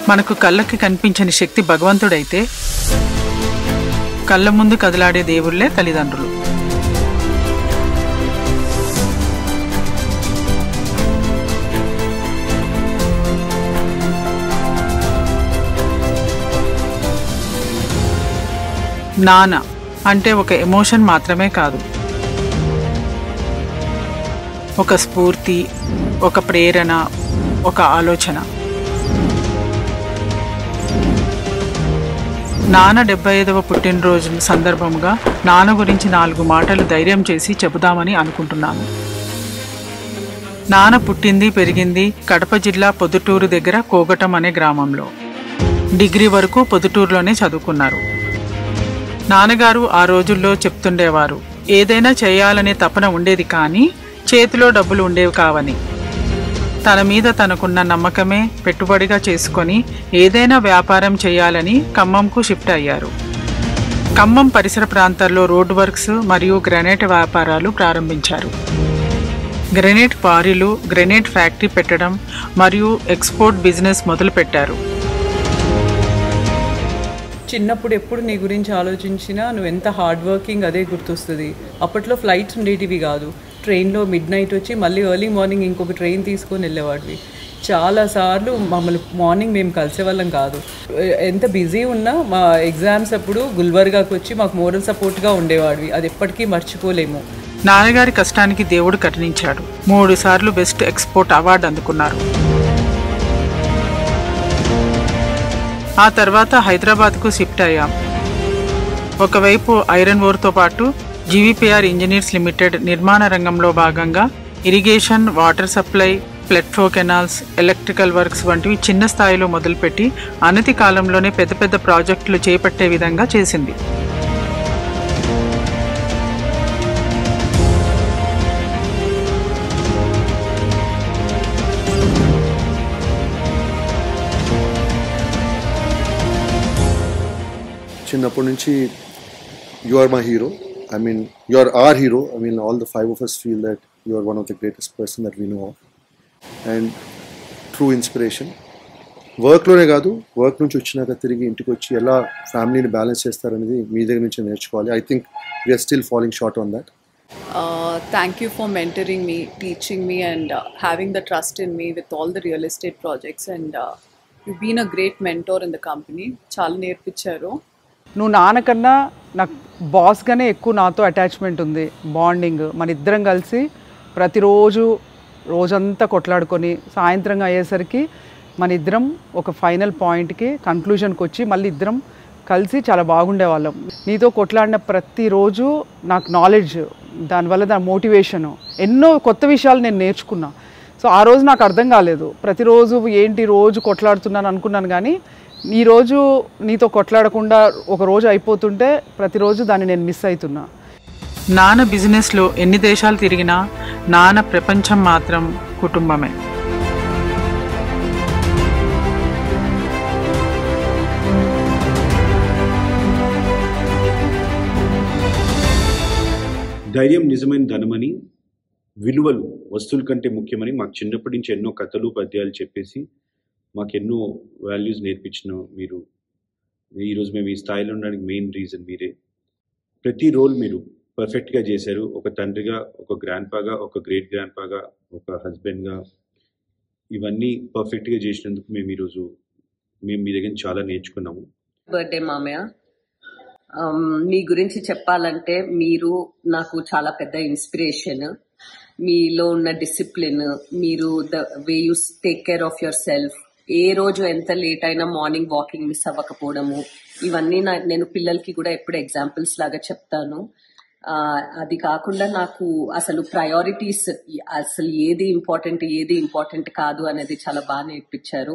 మనకు కళ్ళకి కనిపించని శక్తి భగవంతుడైతే కళ్ళ ముందు కదలాడే దేవుళ్లే తల్లిదండ్రులు. నాన్న అంటే ఒక ఎమోషన్ మాత్రమే కాదు, ఒక స్ఫూర్తి, ఒక ప్రేరణ, ఒక ఆలోచన. నాన్న 75వ పుట్టినరోజు సందర్భంగా నాన్న గురించి 4 మాటలు ధైర్యం చేసి చెబుదామని అనుకుంటున్నాను. నాన్న పుట్టింది పెరిగింది కడప జిల్లా పొద్దుటూరు దగ్గర కోగటం అనే గ్రామంలో. డిగ్రీ వరకు పొద్దుటూరులోనే చదువుకున్నారు. నాన్నగారు ఆ రోజుల్లో చెప్తుండేవారు, ఏదైనా చేయాలనే తపన ఉండేది కానీ చేతిలో డబ్బులు ఉండేవి కావని. తన మీద తనకున్న నమ్మకమే పెట్టుబడిగా చేసుకొని ఏదైనా వ్యాపారం చేయాలని ఖమ్మంకు షిఫ్ట్ అయ్యారు. ఖమ్మం పరిసర ప్రాంతాల్లో రోడ్ వర్క్స్ మరియు గ్రానైట్ వ్యాపారాలు ప్రారంభించారు. గ్రానైట్ క్వారీలు, గ్రానైట్ ఫ్యాక్టరీ పెట్టడం మరియు ఎక్స్పోర్ట్ బిజినెస్ మొదలుపెట్టారు. చిన్నప్పుడు ఎప్పుడు నీ గురించి ఆలోచించినా నువ్వు ఎంత హార్డ్ వర్కింగ్ అదే గుర్తొస్తుంది. అప్పట్లో ఫ్లైట్స్ ఉండేటివి కాదు, ట్రైన్లో మిడ్ నైట్ వచ్చి మళ్ళీ ఎర్లీ మార్నింగ్ ఇంకొక ట్రైన్ తీసుకొని వెళ్ళేవాడివి. చాలాసార్లు మమ్మల్ని మార్నింగ్ మేము కలిసేవాళ్ళం కాదు. ఎంత బిజీ ఉన్నా మా ఎగ్జామ్స్ అప్పుడు గుల్బర్గాకి వచ్చి మాకు మోరల్ సపోర్ట్గా ఉండేవాడివి. అది ఎప్పటికీ మర్చిపోలేము. నాన్నగారి కష్టానికి దేవుడు కరుణించాడు. 3 సార్లు బెస్ట్ ఎక్స్పోర్ట్ అవార్డు అందుకున్నారు. ఆ తర్వాత హైదరాబాద్కు షిఫ్ట్ అయ్యాం. ఒకవైపు ఐరన్ ఓర్తో పాటు జీవీపీఆర్ ఇంజనీర్స్ లిమిటెడ్ నిర్మాణ రంగంలో భాగంగా irrigation, water supply, flood canals, electrical works వంటివి చిన్న స్థాయిలో మొదలుపెట్టి అనతి కాలంలోనే పెద్ద పెద్ద ప్రాజెక్టులు చేపట్టే విధంగా చేసింది. చిన్నప్పటి నుంచి you are my hero. I mean, you are our hero. I mean, all the 5 of us feel that you are one of the greatest person that we know of. And true inspiration. వర్క్లోనే కాదు, work నుంచి వచ్చినాక తిరిగి ఇంటికి వచ్చి ఎలా ఫ్యామిలీని balance చేస్తారనేది మీ దగ్గర నుంచి నేర్చుకోవాలి. I think we're still following short on that. Thank you for mentoring me, teaching me and having the trust in me with all the real estate projects and you've been a great mentor in the company. చాలా నేర్పించారు. నువ్వు నాన్నకన్నా నాకు బాస్గానే ఎక్కువ నాతో attachment ఉంది, bonding. మన ఇద్దరం కలిసి ప్రతిరోజు రోజంతా కొట్లాడుకొని సాయంత్రం అయ్యేసరికి మన ఇద్దరం ఒక ఫైనల్ పాయింట్కి కన్క్లూజన్కి వచ్చి మళ్ళీ ఇద్దరం కలిసి చాలా బాగుండేవాళ్ళం. నీతో కొట్లాడిన ప్రతిరోజు నాకు నాలెడ్జ్, దానివల్ల దాని మోటివేషను, ఎన్నో కొత్త విషయాలు నేను నేర్చుకున్నా. సో ఆ రోజు నాకు అర్థం కాలేదు, ప్రతిరోజు ఏంటి రోజు కొట్లాడుతున్నాను అనుకున్నాను. కానీ ఈరోజు నీతో కొట్లాడకుండా ఒక రోజు అయిపోతుంటే ప్రతిరోజు దాన్ని నేను మిస్ అవుతున్నా. నాన్న బిజినెస్లో ఎన్ని దేశాలు తిరిగినా నాన్న ప్రపంచం మాత్రం కుటుంబమే. ధైర్యం నిజమైన ధనమని, విలువలు వస్తువుల కంటే ముఖ్యమని మాకు చిన్నప్పటి నుంచి ఎన్నో కథలు పద్యాలు చెప్పేసి మాకెన్నో వాల్యూస్ నేర్పించిన మీరు, ఈరోజు మేము ఈ స్థాయిలో ఉండడానికి మెయిన్ రీజన్ మీరే. ప్రతి రోల్ మీరు పర్ఫెక్ట్గా చేశారు. ఒక తండ్రిగా, ఒక గ్రాండ్ పాగా, ఒక గ్రేట్ గ్రాండ్ పాగా, ఒక హస్బెండ్గా, ఇవన్నీ పర్ఫెక్ట్గా చేసినందుకు మేము ఈరోజు మీ దగ్గర చాలా నేర్చుకున్నాము. బర్త్డే మామయ్య, మీ గురించి చెప్పాలంటే మీరు నాకు చాలా పెద్ద ఇన్స్పిరేషన్. మీలో ఉన్న డిసిప్లిన్, మీరు the way you take care of your self, ఏ రోజు ఎంత లేట్ అయినా మార్నింగ్ వాకింగ్ మిస్ అవ్వకపోవడము, ఇవన్నీ నేను పిల్లలకి కూడా ఎప్పుడు ఎగ్జాంపుల్స్ లాగా చెప్తాను. అది కాకుండా నాకు అసలు ప్రయారిటీస్, అసలు ఏది ఇంపార్టెంట్ కాదు అనేది చాలా బాగా నేర్పించారు.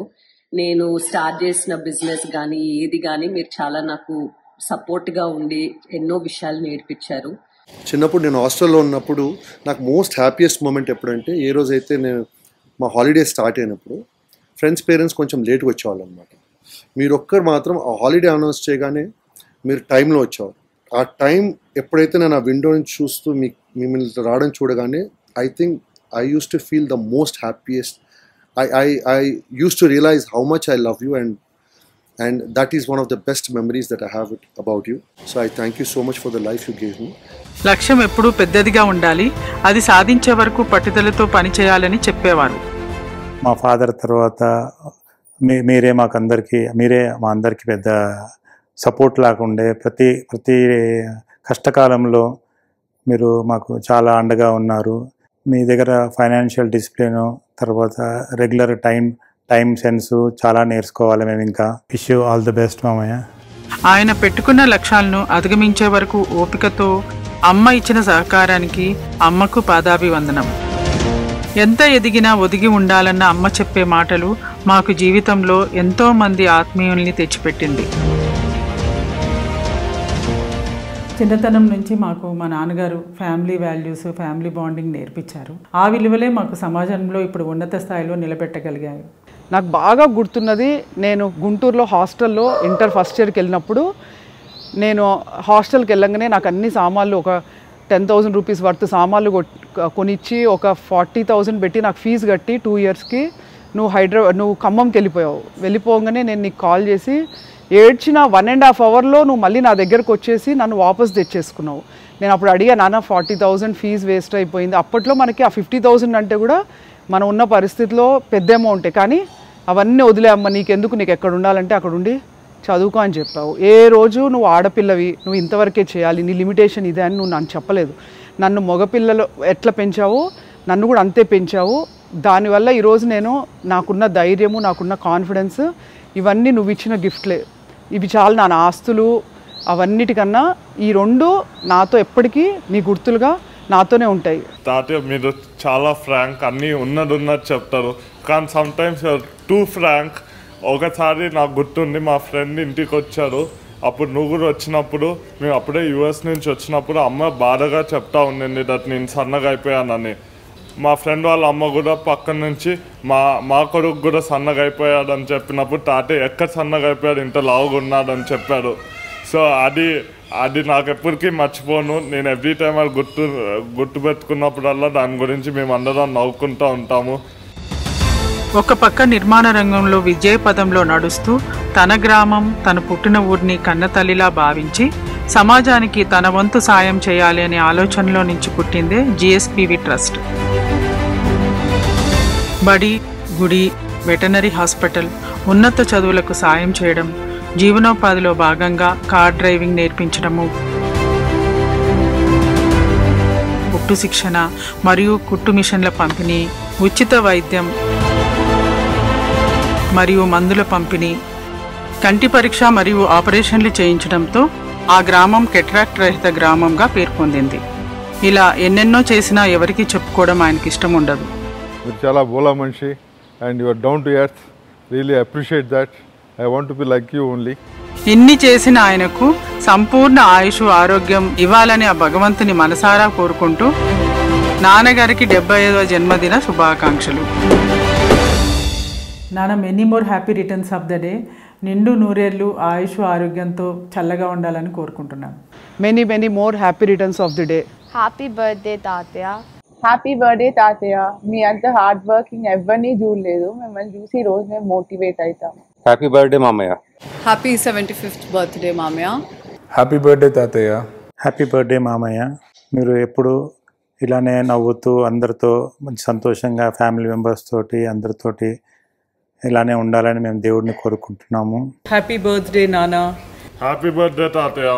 నేను స్టార్ట్ చేసిన బిజినెస్ కానీ ఏది కానీ మీరు చాలా నాకు సపోర్ట్గా ఉండి ఎన్నో విషయాలు నేర్పించారు. చిన్నప్పుడు నేను హాస్టల్లో ఉన్నప్పుడు నాకు మోస్ట్ హ్యాపీయెస్ట్ మూమెంట్ ఎప్పుడంటే, ఏ రోజైతే నేను మా హాలిడే స్టార్ట్ అయినప్పుడు ఫ్రెండ్స్ పేరెంట్స్ కొంచెం లేట్గా వచ్చేవాళ్ళు అనమాట. మీరు ఒక్కరు మాత్రం ఆ హాలిడే అనౌన్స్ చేయగానే మీరు టైంలో వచ్చేవారు. ఆ టైం ఎప్పుడైతే నేను ఆ విండో నుంచి చూస్తూ మిమ్మల్ని రావడం చూడగానే I think I use to feel the most happiest I used to realize how much I love you, and that is one of the best memories that I have about you. So I thank you so much for the life you gave me. లక్ష్యం ఎప్పుడూ పెద్దదిగా ఉండాలి, అది సాధించే వరకు పట్టుదలతో పనిచేయాలని చెప్పేవారు. మా ఫాదర్ తర్వాత మీరే మా అందరికీ పెద్ద సపోర్ట్ లాగుండే. ప్రతి కష్టకాలంలో మీరు మాకు చాలా అండగా ఉన్నారు. మీ దగ్గర ఫైనాన్షియల్ డిసిప్లిన్, తర్వాత రెగ్యులర్ టైం సెన్స్ చాలా నేర్చుకోవాలి మేము. ఇంకా wish you all the best మామయ్య. ఆయన పెట్టుకున్న లక్ష్యాలను అధిగమించే వరకు ఓపికతో అమ్మ ఇచ్చిన సహకారానికి అమ్మకు పాదాభివందనం. ఎంత ఎదిగినా ఒదిగి ఉండాలన్న అమ్మ చెప్పే మాటలు మాకు జీవితంలో ఎంతో మంది ఆత్మీయుల్ని తెచ్చిపెట్టింది. చిన్నతనం నుంచి మాకు మా నాన్నగారు ఫ్యామిలీ వాల్యూస్, ఫ్యామిలీ బాండింగ్ నేర్పించారు. ఆ విలువలే మాకు సమాజంలో ఇప్పుడు ఉన్నత స్థాయిలో నిలబెట్టగలిగాయి. నాకు బాగా గుర్తున్నది, నేను గుంటూరులో హాస్టల్లో ఇంటర్ ఫస్ట్ ఇయర్కి వెళ్ళినప్పుడు, నేను హాస్టల్కి వెళ్ళంగానే నాకు అన్ని సామాన్లు, ఒక 10,000 రూపీస్ వర్త్ సామాన్లు కొనిచ్చి ఒక 40,000 పెట్టి నాకు ఫీజు కట్టి 2 ఇయర్స్కి నువ్వు ఖమ్మంకి వెళ్ళిపోగానే నేను నీకు కాల్ చేసి ఏడ్చిన 1.5 అవర్లో నువ్వు మళ్ళీ నా దగ్గరకు వచ్చేసి నన్ను వాపస్ తెచ్చేసుకున్నావు. నేను అప్పుడు అడిగా, నాన్న 40,000 ఫీజు వేస్ట్ అయిపోయింది. అప్పట్లో మనకి ఆ 50,000 అంటే కూడా మనం ఉన్న పరిస్థితిలో పెద్ద అమౌంటే, కానీ అవన్నీ వదిలే అమ్మ, నీకెందుకు, నీకు ఎక్కడ ఉండాలంటే అక్కడ ఉండి చదువుకో అని చెప్పావు. ఏ రోజు నువ్వు ఆడపిల్లవి, నువ్వు ఇంతవరకే చేయాలి, నీ లిమిటేషన్ ఇదే అని నువ్వు నాకు చెప్పలేదు. నన్ను మగపిల్లలు ఎట్లా పెంచావో నన్ను కూడా అంతే పెంచావు. దానివల్ల ఈరోజు నాకున్న ధైర్యము, నాకున్న కాన్ఫిడెన్స్, ఇవన్నీ నువ్వు ఇచ్చిన గిఫ్ట్లే. ఇవి చాలా నా ఆస్తులు, అవన్నిటికన్నా ఈ 2 నాతో ఎప్పటికీ నీ గుర్తులుగా నాతోనే ఉంటాయి. తాతయ్య మీరు చాలా ఫ్రాంక్, అన్నీ ఉన్నది చెప్తారు, కానీ సమ్టైమ్స్ టూ ఫ్రాంక్. ఒకసారి నాకు గుర్తుంది, మా ఫ్రెండ్ ఇంటికి వచ్చారు, అప్పుడు నువ్వు కూడా వచ్చినప్పుడు, మేము అప్పుడే యూఎస్ నుంచి వచ్చినప్పుడు అమ్మ బాధగా చెప్తా ఉండింది దట్ నేను సన్నగా అయిపోయానని. మా ఫ్రెండ్ వాళ్ళ అమ్మ కూడా పక్కన నుంచి మా కొడుకు కూడా సన్నగా అయిపోయాడని చెప్పినప్పుడు తాతయ్య ఎక్కడ సన్నగా అయిపోయాడు, ఇంత లావుగా ఉన్నాడని చెప్పాడు. సో అది నాకు ఎప్పటికీ మర్చిపోను. నేను ఎవ్రీ టైం అది గుర్తుపెట్టుకున్నప్పుడల్లా దాని గురించి మేము అందరం నవ్వుకుంటూ ఉంటాము. ఒక పక్క నిర్మాణ రంగంలో విజయ పదంలో నడుస్తూ తన గ్రామం, తన పుట్టిన ఊరిని కన్నతల్లిలా భావించి సమాజానికి తన వంతు సాయం చేయాలి అనే ఆలోచనలో నుంచి పుట్టిందే జిఎస్పివి ట్రస్ట్. బడి, గుడి, వెటనరీ హాస్పిటల్, ఉన్నత చదువులకు సాయం చేయడం, జీవనోపాధిలో భాగంగా కార్ డ్రైవింగ్ నేర్పించడము, కుట్టు శిక్షణ మరియు కుట్టు మిషన్ల పంపిణీ, ఉచిత వైద్యం మరియు మందుల పంపిణీ, కంటి పరీక్ష మరియు ఆపరేషన్లు చేయించడంతో ఆ గ్రామం కెట్రాక్ట్ రహిత గ్రామంగా పేరు పొందింది. ఇలా ఎన్నెన్నో చేసినా ఎవరికి చెప్పుకోవడం ఆయనకి ఇష్టం ఉండదు. మీరు చాలా బోలా మనిషి and you are down to earth. Really appreciate that. I want to be like you only. ఇన్ని చేసిన ఆయనకు సంపూర్ణ ఆయుష్, ఆరోగ్యం ఇవ్వాలని ఆ భగవంతుని మనసారా కోరుకుంటూ నాన్నగారికి 75వ జన్మదిన శుభాకాంక్షలు. నాన్న, many more happy returns of the day. నిండు నూరేళ్ళు ఆయుష్, ఆరోగ్యంతో చల్లగా ఉండాలని కోరుకుంటున్నాను. Many many more happy returns of the day. Happy birthday తాతయ్య. హ్యాపీ బర్త్డే తాతయ్య. మీ అంత హార్డ్ వర్కింగ్ ఎవరిని చూడలేదు, మిమ్మల్ని చూసి ఈ రోజు మేము మోటివేట్ అవుతాము. హ్యాపీ బర్త్డే మామయ్య. హ్యాపీ 75th బర్త్డే మామయ్య. హ్యాపీ బర్త్డే తాతయ్య. హ్యాపీ బర్త్డే మామయ్య. మీరు ఎప్పుడు ఇలానే నవ్వుతూ అందరితో మంచి సంతోషంగా ఫ్యామిలీ మెంబర్స్ తోటి అందరితోటి ఇలానే ఉండాలని మేము దేవుడిని కోరుకుంటున్నాము. హ్యాపీ బర్త్డే నాన్న. హ్యాపీ బర్త్డే తాతయ్య.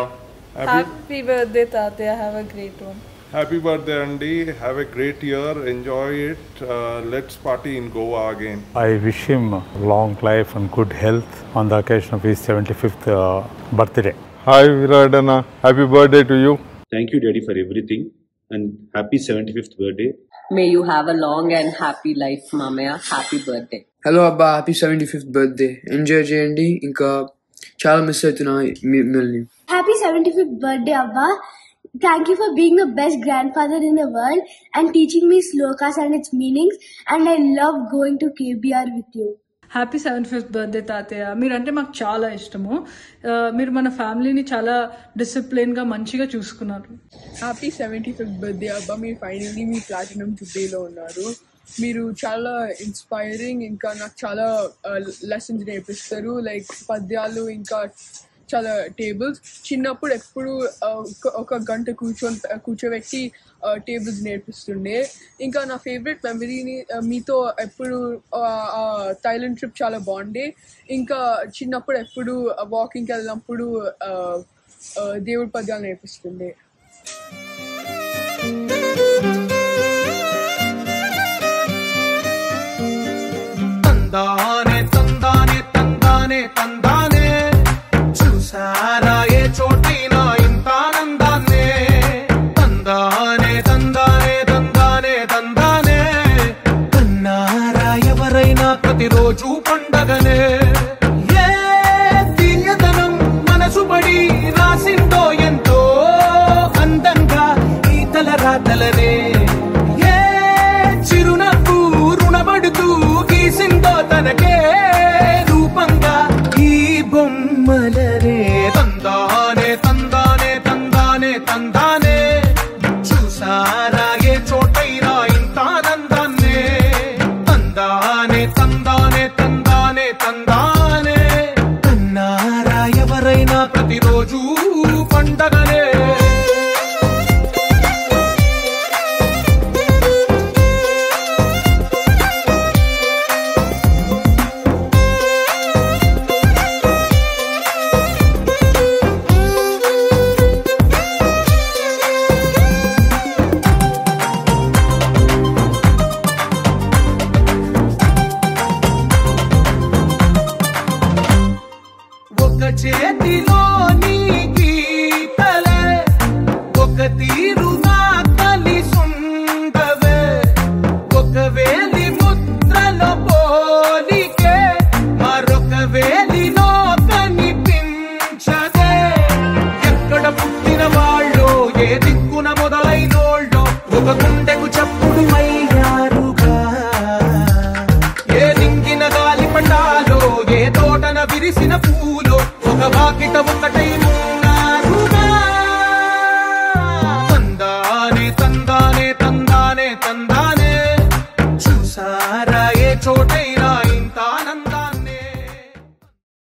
హ్యాపీ బర్త్డే తాతయ్య. Have a great one. Happy birthday అండి. Have a great year. Enjoy it. Let's party in Goa again. I wish him long life and good health on the occasion of his 75th birthday. Hi Viradana. Happy birthday to you. Thank you Daddy for everything and happy 75th birthday. May you have a long and happy life, Mamaya. Happy birthday. Hello అబ్బా, happy 75th birthday. Enjoy చేయండి, ఇంకా చాలా miss అవుతున్నా మిమ్మల్ని. Happy 75th birthday అబ్బా. Thank you for being the best grand father in the world and teaching me shlokas and it's meanings and I love going to KBR with you. Happy 75th birthday తాతయ్య. మీరంటే మాకు చాలా ఇష్టము. మీరు మన ఫ్యామిలీని చాలా డిసిప్లిన్గా మంచిగా చూసుకున్నారు. హ్యాపీ 75th బర్త్డే అబ్బా. మీరు ఫైనల్లీ మీ ప్లాటినం జుబ్లీలో ఉన్నారు. మీరు చాలా ఇన్స్పైరింగ్, ఇంకా నాకు చాలా లెసన్స్ నేర్పిస్తారు, లైక్ పద్యాలు, ఇంకా చాలా టేబుల్స్. చిన్నప్పుడు ఎప్పుడు ఒక గంట కూర్చోబెట్టి టేబుల్స్ నేర్పిస్తుండే. ఇంకా నా ఫేవరెట్ మెమరీని మీతో ఎప్పుడు థాయిలాండ్ ట్రిప్ చాలా బాగుండే. ఇంకా చిన్నప్పుడు ఎప్పుడు వాకింగ్కి వెళ్ళినప్పుడు దేవుడి పద్యాలు నేర్పిస్తుండే. తందానే తందానే తందానే తందానే చూసారా ఏ చోటైనా ఇంత ఆనందాన్నే. తందానే తందానే తందానే తందానే కన్నారా ఎవరైనా ప్రతిరోజు పండగనే. ఏ తీయదనం మనసు పడి రాసిందో ఎంతో అందంగా ఈ తలరాతలనే. ఏ చిరునవ్వు రుణపడుతూ గీసిందో తనకే రూపంగా ఈ బొమ్మలనే. తందానే తందానే తందానే తందానే చూసారా ఏ చోటైనా ఇంత ఆనందాన్నే. తందానే తందానే తందానే తందానే కన్నారా ఎవరైనా ప్రతిరోజు పండగనే. చేతిలోని గీతలే ఒక తీరుగా కలిసుండవే. ఒక వేలి ముద్రలో పోలికే మరొక వేలిలో కనిపించదే. ఎక్కడ పుట్టిన వాళ్ళో ఏ దిక్కున మొదలైనోళ్ళో ఒక గుండెకు చప్పుడు అయ్యారుగా. ఏ దింగిన గాలి పండాలో ఏ తోటన విరిసిన పూలో ఒక వాకిట ఒకటైన